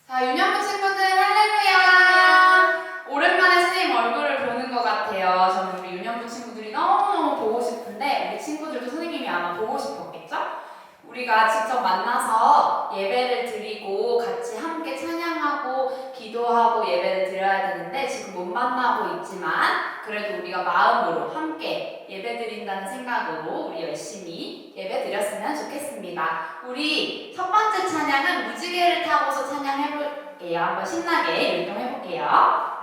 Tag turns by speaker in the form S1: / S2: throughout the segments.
S1: 자, 유년부 친구들 할렐루야! 오랜만에 선생님 얼굴을 보는 것 같아요. 저는 우리 유년부 친구들이 너무너무 보고 싶은데 우리 친구들도 선생님이 아마 보고 싶었겠죠? 우리가 직접 만나서 예배를 드리고 같이 함께 찬양하고 기도하고 예배를 드려야 되는데 지금 못 만나고 있지만 그래도 우리가 마음으로 함께 예배 드린다는 생각으로 우리 열심히 예배 드렸으면 좋겠습니다. 우리 첫 번째 찬양은 무지개를 타고서 찬양해볼게요. 한번 신나게 율동해볼게요.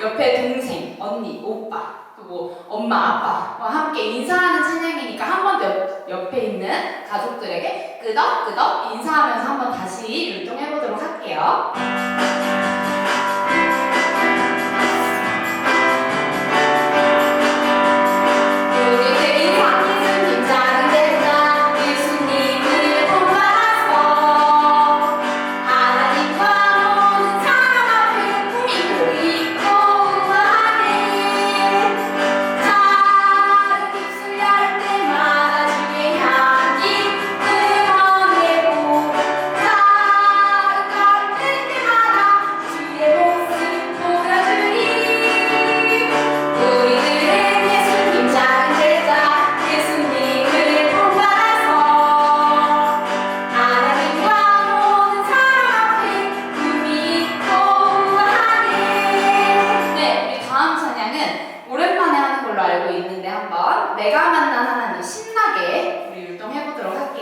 S1: 옆에 동생, 언니, 오빠, 또 엄마, 아빠와 함께 인사하는 찬양이니까 한 번 더 옆에 있는 가족들에게 끄덕끄덕 인사하면서 한번 다시 율동해보도록 할게요.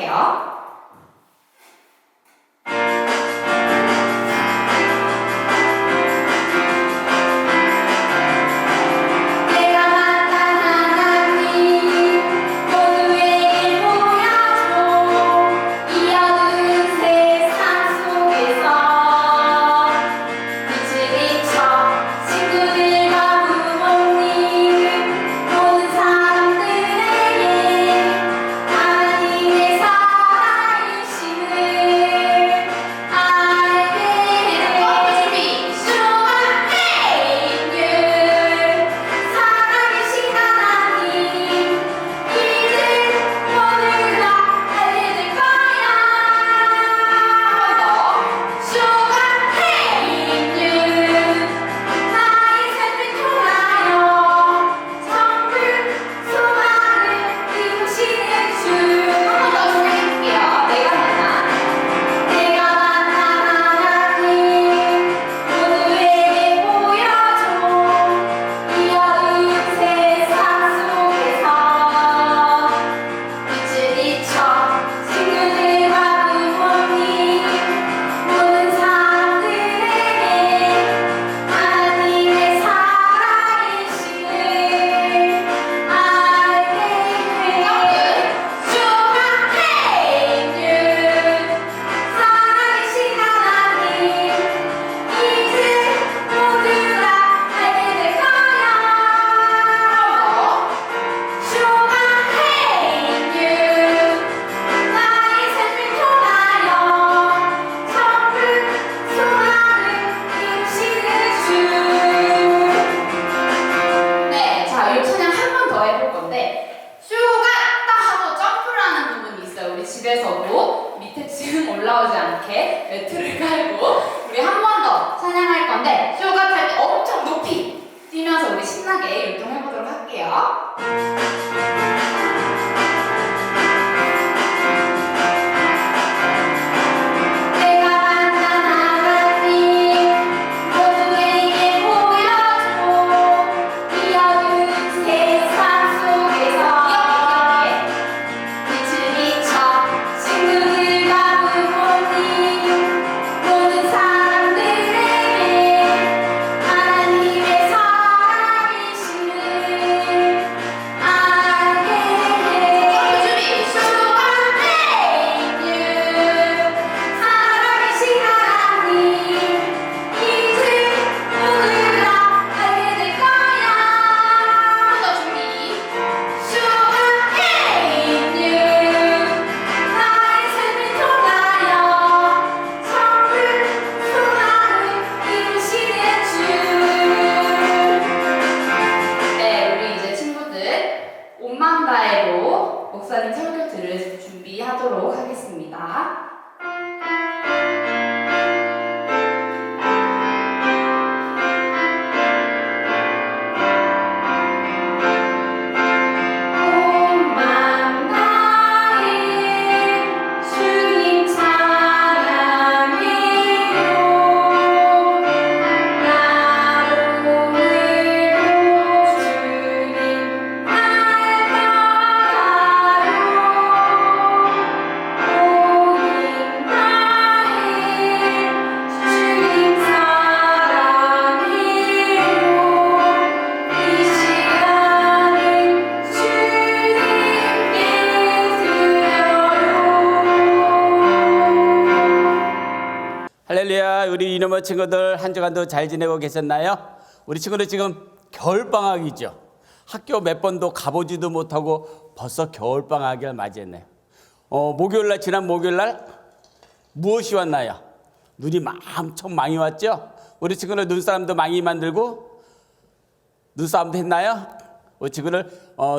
S1: 해볼게요. 집에서도 밑에 층 올라오지 않게 매트를 깔고 우리 한 번 더 찬양할 건데 쇼가 탈 때 엄청 높이 뛰면서 우리 신나게 율동해보도록 할게요. 목사님 설교 들을 준비하도록 하겠습니다.
S2: 할렐루야. 우리 이놈의 친구들 한 주간도 잘 지내고 계셨나요? 우리 친구들 지금 겨울방학이죠. 학교 몇 번도 가보지도 못하고 벌써 겨울방학을 맞이했네요. 목요일날 지난 목요일날 무엇이 왔나요? 눈이 엄청 많이 왔죠? 우리 친구들 눈사람도 많이 만들고 눈싸움도 했나요? 우리 친구들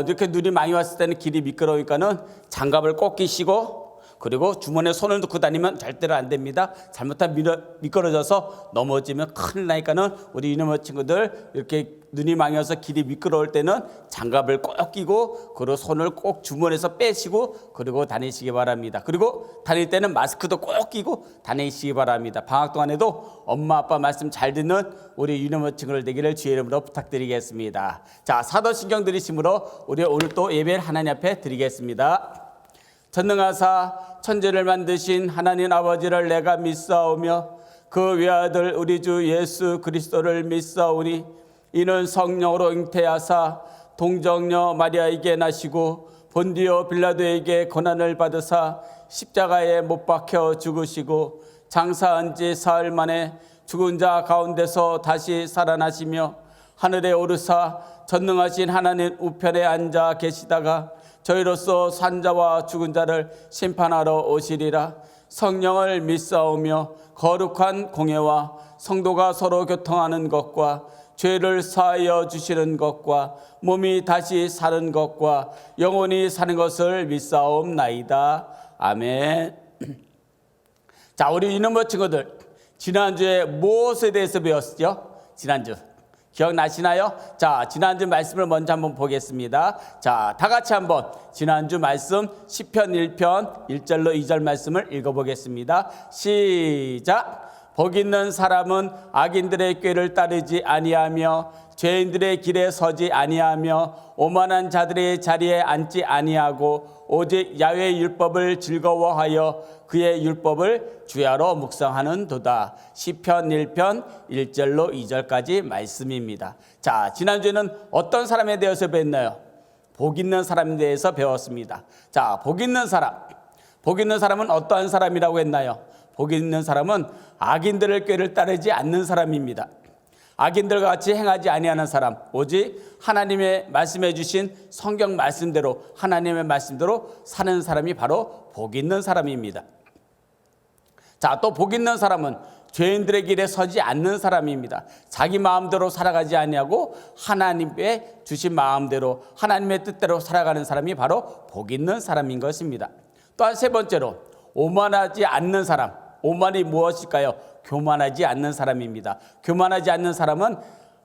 S2: 이렇게 눈이 많이 왔을 때는 길이 미끄러우니까는 장갑을 꼭 끼시고 그리고 주머니에 손을 넣고 다니면 절대로 안 됩니다. 잘못하면 미끄러져서 넘어지면 큰일 나니까는 우리 이놈의 친구들 이렇게 눈이 많이 와서 길이 미끄러울 때는 장갑을 꼭 끼고 그리고 손을 꼭 주머니에서 빼시고 그리고 다니시기 바랍니다. 그리고 다닐 때는 마스크도 꼭 끼고 다니시기 바랍니다. 방학 동안에도 엄마 아빠 말씀 잘 듣는 우리 이놈의 친구들 되기를 주의 이름으로 부탁드리겠습니다. 자, 사도신경 들으심으로 우리 오늘 또 예배를 하나님 앞에 드리겠습니다. 전능하사 천지를 만드신 하나님 아버지를 내가 믿사오며 그 외아들 우리 주 예수 그리스도를 믿사오니 이는 성령으로 잉태하사 동정녀 마리아에게 나시고 본디오 빌라도에게 고난을 받으사 십자가에 못 박혀 죽으시고 장사한 지 사흘 만에 죽은 자 가운데서 다시 살아나시며 하늘에 오르사 전능하신 하나님 우편에 앉아 계시다가 저희로서 산자와 죽은 자를 심판하러 오시리라. 성령을 믿사오며 거룩한 공예와 성도가 서로 교통하는 것과 죄를 사하여 주시는 것과 몸이 다시 사는 것과 영원히 사는 것을 믿사옵나이다. 아멘. 자, 우리 이놈의 친구들, 지난주에 무엇에 대해서 배웠죠? 지난주 기억나시나요? 자, 지난주 말씀을 먼저 한번 보겠습니다. 자, 다 같이 한번 지난주 말씀 시편 1편 1절로 2절 말씀을 읽어보겠습니다. 시작. 복 있는 사람은 악인들의 꾀를 따르지 아니하며 죄인들의 길에 서지 아니하며 오만한 자들의 자리에 앉지 아니하고 오직 야훼의 율법을 즐거워하여 그의 율법을 주야로 묵상하는도다. 시편 1편 1절로 2절까지 말씀입니다. 자, 지난주에는 어떤 사람에 대해서 배웠나요? 복 있는 사람에 대해서 배웠습니다. 자, 복 있는 사람. 복 있는 사람은 어떠한 사람이라고 했나요? 복 있는 사람은 악인들의 꾀를 따르지 않는 사람입니다. 악인들과 같이 행하지 아니하는 사람, 오직 하나님의 말씀해 주신 성경 말씀대로 하나님의 말씀대로 사는 사람이 바로 복 있는 사람입니다. 자, 또 복 있는 사람은 죄인들의 길에 서지 않는 사람입니다. 자기 마음대로 살아가지 아니하고 하나님의 주신 마음대로 하나님의 뜻대로 살아가는 사람이 바로 복 있는 사람인 것입니다. 또한 세 번째로 오만하지 않는 사람. 오만이 무엇일까요? 교만하지 않는 사람입니다. 교만하지 않는 사람은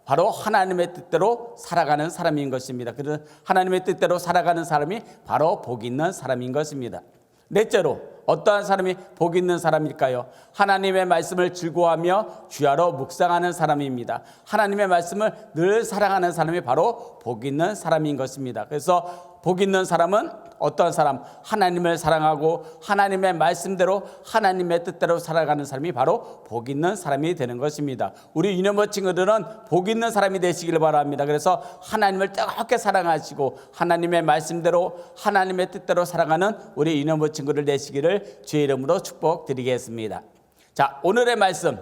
S2: 바로 하나님의 뜻대로 살아가는 사람인 것입니다. 그래서 하나님의 뜻대로 살아가는 사람이 바로 복 있는 사람인 것입니다. 넷째로 어떠한 사람이 복 있는 사람일까요? 하나님의 말씀을 즐거워하며 주야로 묵상하는 사람입니다. 하나님의 말씀을 늘 사랑하는 사람이 바로 복 있는 사람인 것입니다. 그래서 복 있는 사람은 어떠한 사람? 하나님을 사랑하고 하나님의 말씀대로 하나님의 뜻대로 살아가는 사람이 바로 복 있는 사람이 되는 것입니다. 우리 유년부 친구들은 복 있는 사람이 되시길 바랍니다. 그래서 하나님을 뜨겁게 사랑하시고 하나님의 말씀대로 하나님의 뜻대로 살아가는 우리 유년부 친구들 되시기를 주의 이름으로 축복드리겠습니다. 자, 오늘의 말씀.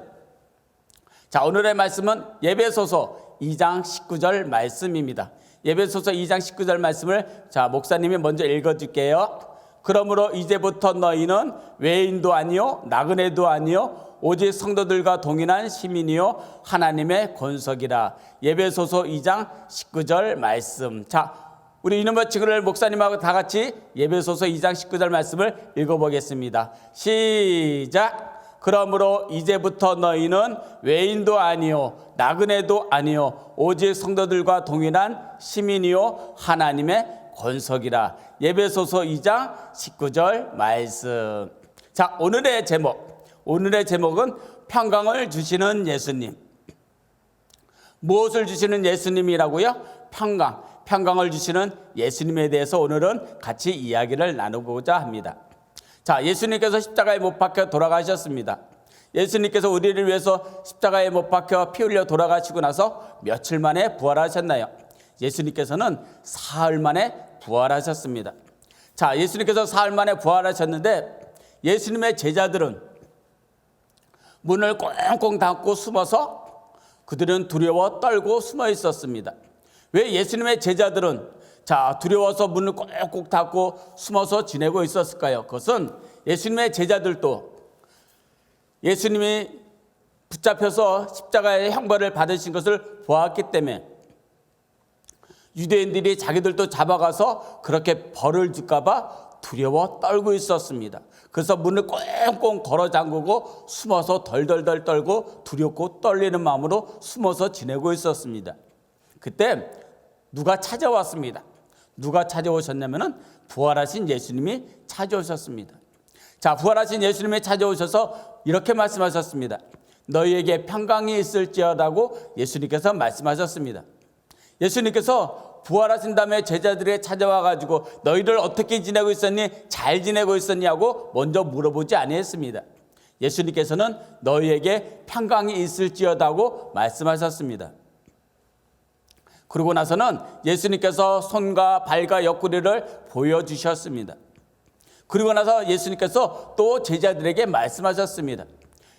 S2: 자, 오늘의 말씀은 에베소서 2장 19절 말씀입니다. 에베소서 2장 19절 말씀을 자, 목사님이 먼저 읽어줄게요. 그러므로 이제부터 너희는 외인도 아니요 나그네도 아니요 오직 성도들과 동일한 시민이요 하나님의 권속이라. 에베소서 2장 19절 말씀. 자, 우리 이놈의 친구들 목사님하고 다 같이 에베소서 2장 19절 말씀을 읽어보겠습니다. 시작. 그러므로 이제부터 너희는 외인도 아니요 나그네도 아니요 오직 성도들과 동일한 시민이요 하나님의 권속이라. 에베소서 2장 19절 말씀. 자, 오늘의 제목은 평강을 주시는 예수님. 무엇을 주시는 예수님이라고요? 평강을 주시는 예수님에 대해서 오늘은 같이 이야기를 나누고자 합니다. 자, 예수님께서 십자가에 못 박혀 돌아가셨습니다. 예수님께서 우리를 위해서 십자가에 못 박혀 피 흘려 돌아가시고 나서 며칠 만에 부활하셨나요? 예수님께서는 사흘 만에 부활하셨습니다. 자, 예수님께서 사흘 만에 부활하셨는데 예수님의 제자들은 문을 꽁꽁 닫고 숨어서 그들은 두려워 떨고 숨어 있었습니다. 왜 예수님의 제자들은 자, 두려워서 문을 꼭 닫고 숨어서 지내고 있었을까요? 그것은 예수님의 제자들도 예수님이 붙잡혀서 십자가의 형벌을 받으신 것을 보았기 때문에 유대인들이 자기들도 잡아가서 그렇게 벌을 줄까 봐 두려워 떨고 있었습니다. 그래서 문을 꽁꽁 걸어 잠그고 숨어서 덜덜덜 떨고 두렵고 떨리는 마음으로 숨어서 지내고 있었습니다. 그때 누가 찾아왔습니다. 누가 찾아오셨냐면은 부활하신 예수님이 찾아오셨습니다. 자, 부활하신 예수님이 찾아오셔서 이렇게 말씀하셨습니다. 너희에게 평강이 있을지어다고 예수님께서 말씀하셨습니다. 예수님께서 부활하신 다음에 제자들에게 찾아와 가지고 너희들 어떻게 지내고 있었니? 잘 지내고 있었냐고 먼저 물어보지 아니했습니다. 예수님께서는 너희에게 평강이 있을지어다고 말씀하셨습니다. 그러고 나서는 예수님께서 손과 발과 옆구리를 보여주셨습니다. 그리고 나서 예수님께서 또 제자들에게 말씀하셨습니다.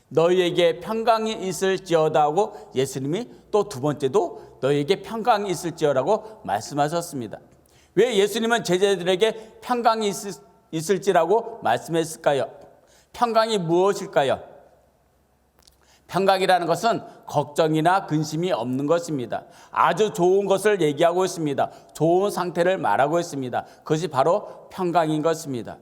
S2: 너희에게 평강이 있을지어다 하고 예수님이 또 두 번째도 너희에게 평강이 있을지어라고 말씀하셨습니다. 왜 예수님은 제자들에게 평강이 있을지라고 말씀했을까요? 평강이 무엇일까요? 평강이라는 것은 걱정이나 근심이 없는 것입니다. 아주 좋은 것을 얘기하고 있습니다. 좋은 상태를 말하고 있습니다. 그것이 바로 평강인 것입니다.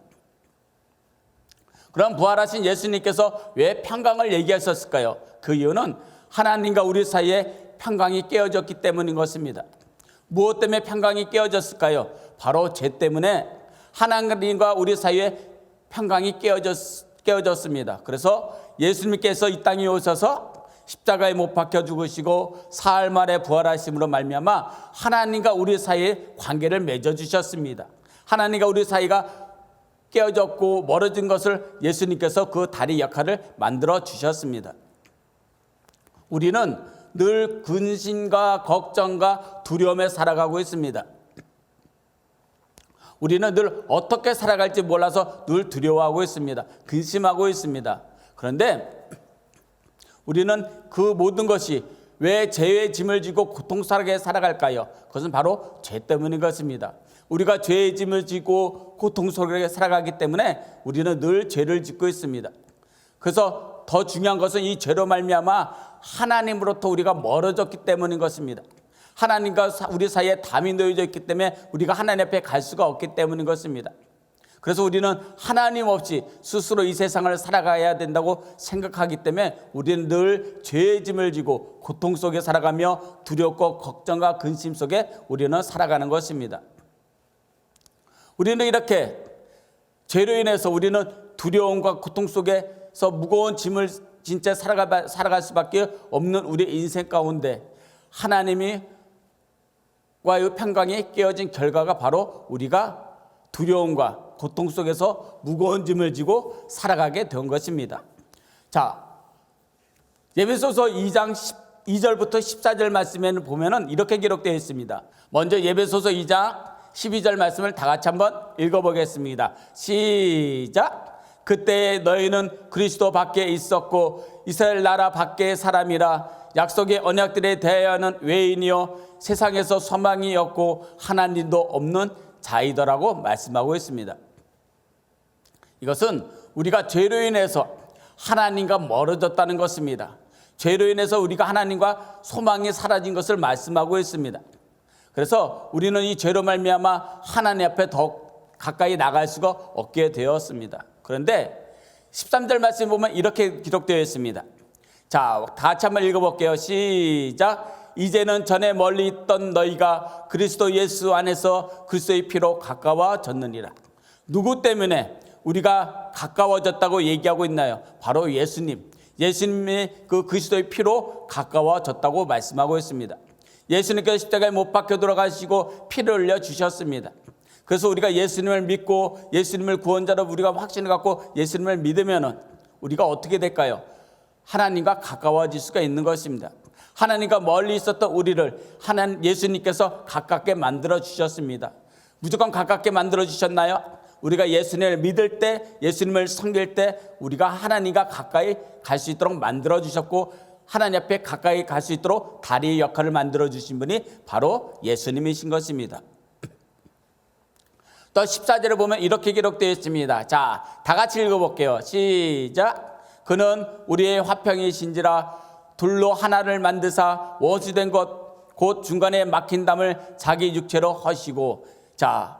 S2: 그럼 부활하신 예수님께서 왜 평강을 얘기하셨을까요? 그 이유는 하나님과 우리 사이에 평강이 깨어졌기 때문인 것입니다. 무엇 때문에 평강이 깨어졌을까요? 바로 죄 때문에 하나님과 우리 사이에 평강이 깨어졌습니다. 그래서 예수님께서 이 땅에 오셔서 십자가에 못 박혀 죽으시고 사흘 만에 부활하심으로 말미암아 하나님과 우리 사이에 관계를 맺어 주셨습니다. 하나님과 우리 사이가 깨어졌고 멀어진 것을 예수님께서 그 다리 역할을 만들어 주셨습니다. 우리는 늘 근심과 걱정과 두려움에 살아가고 있습니다. 우리는 늘 어떻게 살아갈지 몰라서 늘 두려워하고 있습니다. 근심하고 있습니다. 그런데 우리는 그 모든 것이 왜 죄의 짐을 지고 고통스럽게 살아갈까요? 그것은 바로 죄 때문인 것입니다. 우리가 죄의 짐을 지고 고통스럽게 살아가기 때문에 우리는 늘 죄를 짓고 있습니다. 그래서 더 중요한 것은 이 죄로 말미암아 하나님으로부터 우리가 멀어졌기 때문인 것입니다. 하나님과 우리 사이에 담이 놓여져 있기 때문에 우리가 하나님 앞에 갈 수가 없기 때문인 것입니다. 그래서 우리는 하나님 없이 스스로 이 세상을 살아가야 된다고 생각하기 때문에 우리는 늘 죄의 짐을 지고 고통 속에 살아가며 두렵고 걱정과 근심 속에 우리는 살아가는 것입니다. 우리는 이렇게 죄로 인해서 우리는 두려움과 고통 속에서 무거운 짐을 진짜 살아갈 수밖에 없는 우리 인생 가운데 하나님과의 평강이 깨어진 결과가 바로 우리가 두려움과 고통 속에서 무거운 짐을 지고 살아가게 된 것입니다. 자, 예배소서 2장 2절부터 14절 말씀에는 보면은 이렇게 기록되어 있습니다. 먼저 예배소서 2장 12절 말씀을 다 같이 한번 읽어보겠습니다. 시작. 그때 너희는 그리스도 밖에 있었고 이스라엘 나라 밖의 사람이라 약속의 언약들에 대하여는 외인이요 세상에서 소망이 없고 하나님도 없는 자이더라고 말씀하고 있습니다. 이것은 우리가 죄로 인해서 하나님과 멀어졌다는 것입니다. 죄로 인해서 우리가 하나님과 소망이 사라진 것을 말씀하고 있습니다. 그래서 우리는 이 죄로 말미암아 하나님 앞에 더 가까이 나갈 수가 없게 되었습니다. 그런데 13절 말씀 보면 이렇게 기록되어 있습니다. 자, 다 같이 한번 읽어볼게요. 시작. 이제는 전에 멀리 있던 너희가 그리스도 예수 안에서 그리스도의 피로 가까워졌느니라. 누구 때문에 우리가 가까워졌다고 얘기하고 있나요? 바로 예수님. 예수님의 그 그리스도의 피로 가까워졌다고 말씀하고 있습니다. 예수님께서 십자가에 못 박혀 돌아가시고 피를 흘려 주셨습니다. 그래서 우리가 예수님을 믿고 예수님을 구원자로 우리가 확신을 갖고 예수님을 믿으면은 우리가 어떻게 될까요? 하나님과 가까워질 수가 있는 것입니다. 하나님과 멀리 있었던 우리를 예수님께서 가깝게 만들어 주셨습니다. 무조건 가깝게 만들어 주셨나요? 우리가 예수님을 믿을 때, 예수님을 섬길 때 우리가 하나님과 가까이 갈 수 있도록 만들어 주셨고 하나님 앞에 가까이 갈 수 있도록 다리의 역할을 만들어 주신 분이 바로 예수님이신 것입니다. 또 14절을 보면 이렇게 기록되어 있습니다. 자, 다 같이 읽어볼게요. 시작. 그는 우리의 화평이신지라 둘로 하나를 만드사 원수된 것 곧 중간에 막힌 담을 자기 육체로 허시고. 자,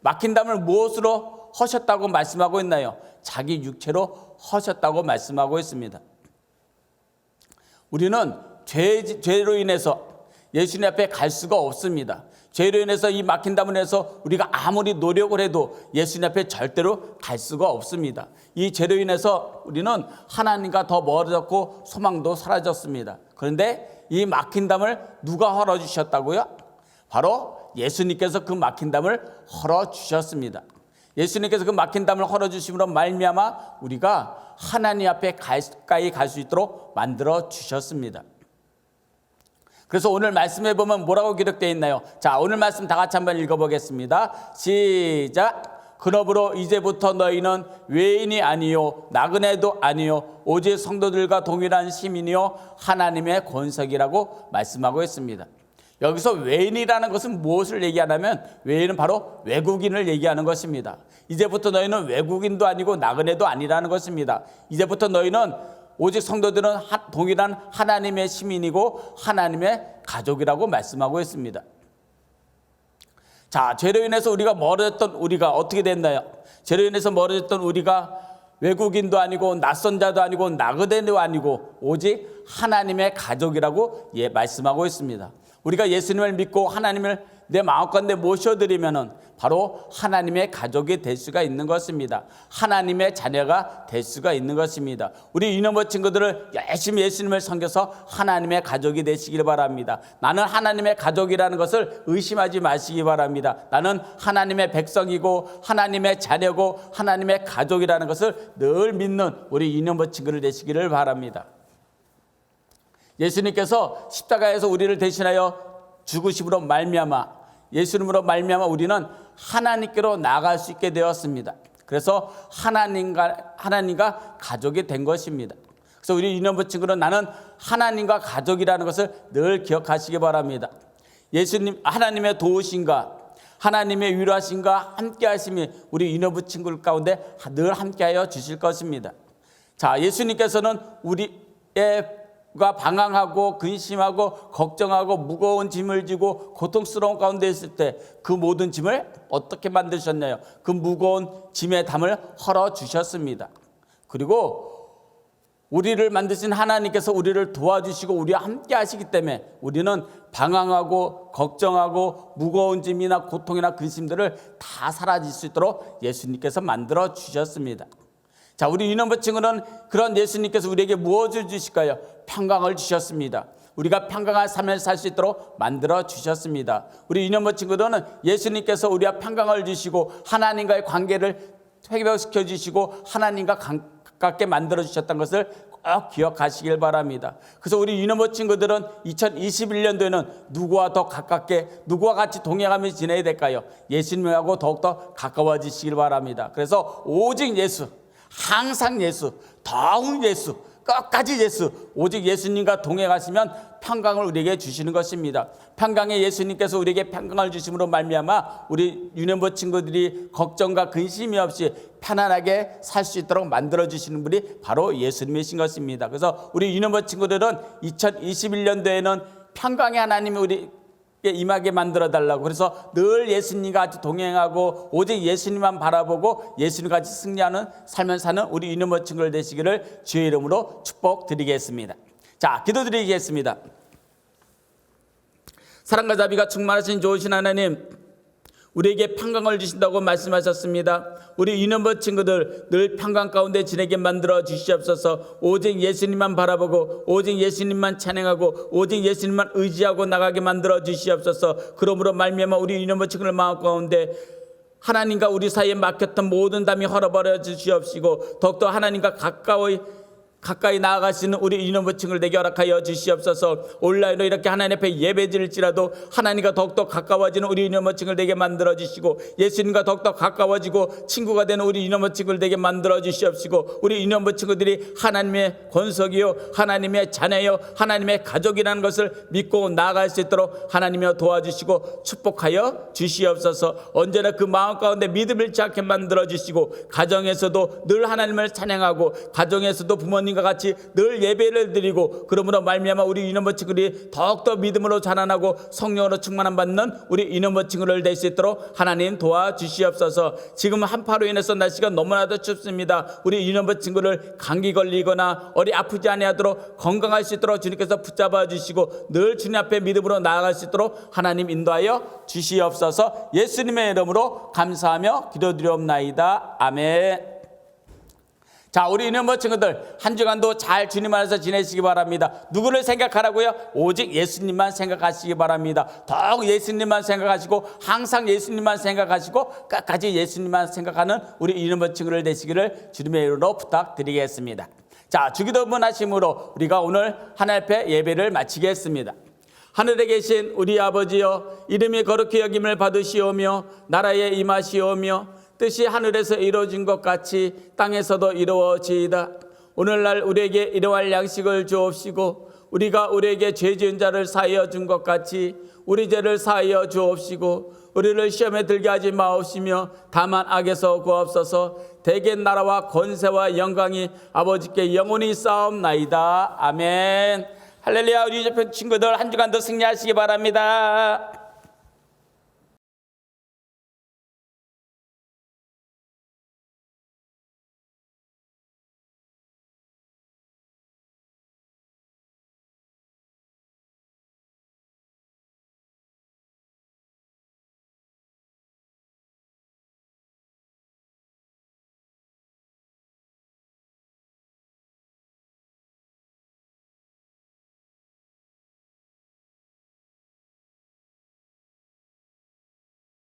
S2: 막힌 담을 무엇으로 허셨다고 말씀하고 있나요? 자기 육체로 허셨다고 말씀하고 있습니다. 우리는 죄로 인해서 예수님 앞에 갈 수가 없습니다. 죄로 인해서 이 막힌 담을 해서 우리가 아무리 노력을 해도 예수님 앞에 절대로 갈 수가 없습니다. 이 죄로 인해서 우리는 하나님과 더 멀어졌고 소망도 사라졌습니다. 그런데 이 막힌 담을 누가 헐어주셨다고요? 바로 예수님께서 그 막힌 담을 헐어주셨습니다. 예수님께서 그 막힌 담을 헐어주심으로 말미암아 우리가 하나님 앞에 가까이 갈 수 있도록 만들어 주셨습니다. 그래서 오늘 말씀해 보면 뭐라고 기록되어 있나요? 자, 오늘 말씀 다 같이 한번 읽어보겠습니다. 시작. 그러므로 이제부터 너희는 외인이 아니요 나그네도 아니요 오직 성도들과 동일한 시민이요 하나님의 권석이라고 말씀하고 있습니다. 여기서 외인이라는 것은 무엇을 얘기하냐면 외인은 바로 외국인을 얘기하는 것입니다. 이제부터 너희는 외국인도 아니고 나그네도 아니라는 것입니다. 이제부터 너희는 오직 성도들은 동일한 하나님의 시민이고 하나님의 가족이라고 말씀하고 있습니다. 자, 죄로 인해서 우리가 멀어졌던 우리가 어떻게 됐나요? 죄로 인해서 멀어졌던 우리가 외국인도 아니고 낯선 자도 아니고 나그네도 아니고 오직 하나님의 가족이라고 말씀하고 있습니다. 우리가 예수님을 믿고 하나님을 내 마음가운데 모셔드리면은 바로 하나님의 가족이 될 수가 있는 것입니다. 하나님의 자녀가 될 수가 있는 것입니다. 우리 이너버 친구들을 열심히 예수님을 섬겨서 하나님의 가족이 되시길 바랍니다. 나는 하나님의 가족이라는 것을 의심하지 마시기 바랍니다. 나는 하나님의 백성이고 하나님의 자녀고 하나님의 가족이라는 것을 늘 믿는 우리 이너버 친구들 되시기를 바랍니다. 예수님께서 십자가에서 우리를 대신하여 죽으심으로 말미암아 예수님으로 말미암아 우리는 하나님께로 나아갈 수 있게 되었습니다. 그래서 하나님과 가족이 된 것입니다. 그래서 우리 이너버 친구는 나는 하나님과 가족이라는 것을 늘 기억하시기 바랍니다. 예수님 하나님의 도우심과 하나님의 위로하심과 함께하심이 우리 이너버 친구들 가운데 늘 함께하여 주실 것입니다. 자, 예수님께서는 우리의 방황하고 근심하고 걱정하고 무거운 짐을 지고 고통스러운 가운데 있을 때 그 모든 짐을 어떻게 만드셨나요? 그 무거운 짐의 담을 헐어주셨습니다. 그리고 우리를 만드신 하나님께서 우리를 도와주시고 우리와 함께 하시기 때문에 우리는 방황하고 걱정하고 무거운 짐이나 고통이나 근심들을 다 사라질 수 있도록 예수님께서 만들어 주셨습니다. 자, 우리 이너버 친구는 그런 예수님께서 우리에게 무엇을 주실까요? 평강을 주셨습니다. 우리가 평강한 삶을 살 수 있도록 만들어 주셨습니다. 우리 이너버 친구들은 예수님께서 우리와 평강을 주시고 하나님과의 관계를 회복시켜 주시고 하나님과 가깝게 만들어 주셨다는 것을 꼭 기억하시길 바랍니다. 그래서 우리 이너버 친구들은 2021년도에는 누구와 더 가깝게 누구와 같이 동행하며 지내야 될까요? 예수님하고 더욱더 가까워지시길 바랍니다. 그래서 오직 예수, 항상 예수, 더욱 예수, 끝까지 예수, 오직 예수님과 동행하시면 평강을 우리에게 주시는 것입니다. 평강의 예수님께서 우리에게 평강을 주심으로 말미암아 우리 유년보 친구들이 걱정과 근심이 없이 편안하게 살 수 있도록 만들어 주시는 분이 바로 예수님이신 것입니다. 그래서 우리 유년보 친구들은 2021년도에는 평강의 하나님이 우리 임하게 만들어 달라고 그래서 늘 예수님과 같이 동행하고 오직 예수님만 바라보고 예수님 같이 승리하는 삶을 사는 우리 이너머 친구들 되시기를 주의 이름으로 축복드리겠습니다. 자, 기도드리겠습니다. 사랑과 자비가 충만하신 좋으신 하나님, 우리에게 평강을 주신다고 말씀하셨습니다. 우리 이너버 친구들 늘 평강 가운데 지내게 만들어 주시옵소서. 오직 예수님만 바라보고 오직 예수님만 찬양하고 오직 예수님만 의지하고 나가게 만들어 주시옵소서. 그러므로 말미암아 우리 이너버 친구들 마음 가운데 하나님과 우리 사이에 막혔던 모든 담이 헐어버려 주시옵시고 더욱더 하나님과 가까이 나아가시는 우리 이너버 친구를 내게 허락하여 주시옵소서. 온라인으로 이렇게 하나님 앞에 예배드릴지라도 하나님과 더욱더 가까워지는 우리 이너버 친구를 내게 만들어 주시고 예수님과 더욱더 가까워지고 친구가 되는 우리 이너버 친구를 내게 만들어 주시옵시고 우리 이너버 친구들이 하나님의 권속이요 하나님의 자녀요 하나님의 가족이라는 것을 믿고 나아갈 수 있도록 하나님이여 도와주시고 축복하여 주시옵소서. 언제나 그 마음 가운데 믿음을 잃지 않게 만들어 주시고 가정에서도 늘 하나님을 찬양하고 가정에서도 부모님 과 같이 늘 예배를 드리고 그러므로 말미암아 우리 이너버 친구들이 더욱더 믿음으로 자라나고 성령으로 충만함 받는 우리 이너버 친구를 될 수 있도록 하나님 도와주시옵소서. 지금 한파로 인해서 날씨가 너무나도 춥습니다. 우리 이너버 친구를 감기 걸리거나 어디 아프지 아니하도록 건강할 수 있도록 주님께서 붙잡아 주시고 늘 주님 앞에 믿음으로 나아갈 수 있도록 하나님 인도하여 주시옵소서. 예수님의 이름으로 감사하며 기도드리옵나이다. 아멘. 자, 우리 이놈의 친구들 한 주간도 잘 주님 안에서 지내시기 바랍니다. 누구를 생각하라고요? 오직 예수님만 생각하시기 바랍니다. 더욱 예수님만 생각하시고 항상 예수님만 생각하시고 끝까지 예수님만 생각하는 우리 이놈의 친구들 되시기를 주님의 이름으로 부탁드리겠습니다. 자, 주기도문 하심으로 우리가 오늘 하나님 앞에 예배를 마치겠습니다. 하늘에 계신 우리 아버지여, 이름이 거룩히 여김을 받으시오며 나라에 임하시오며 뜻이 하늘에서 이루어진 것 같이 땅에서도 이루어지이다. 오늘날 우리에게 일용할 양식을 주옵시고 우리가 우리에게 죄 지은 자를 사하여 준 것 같이 우리 죄를 사하여 주옵시고 우리를 시험에 들게 하지 마옵시며 다만 악에서 구하옵소서. 대개 나라와 권세와 영광이 아버지께 영원히 쌓옵나이다. 아멘. 할렐루야. 우리 유저편 친구들 한 주간도 승리하시기 바랍니다.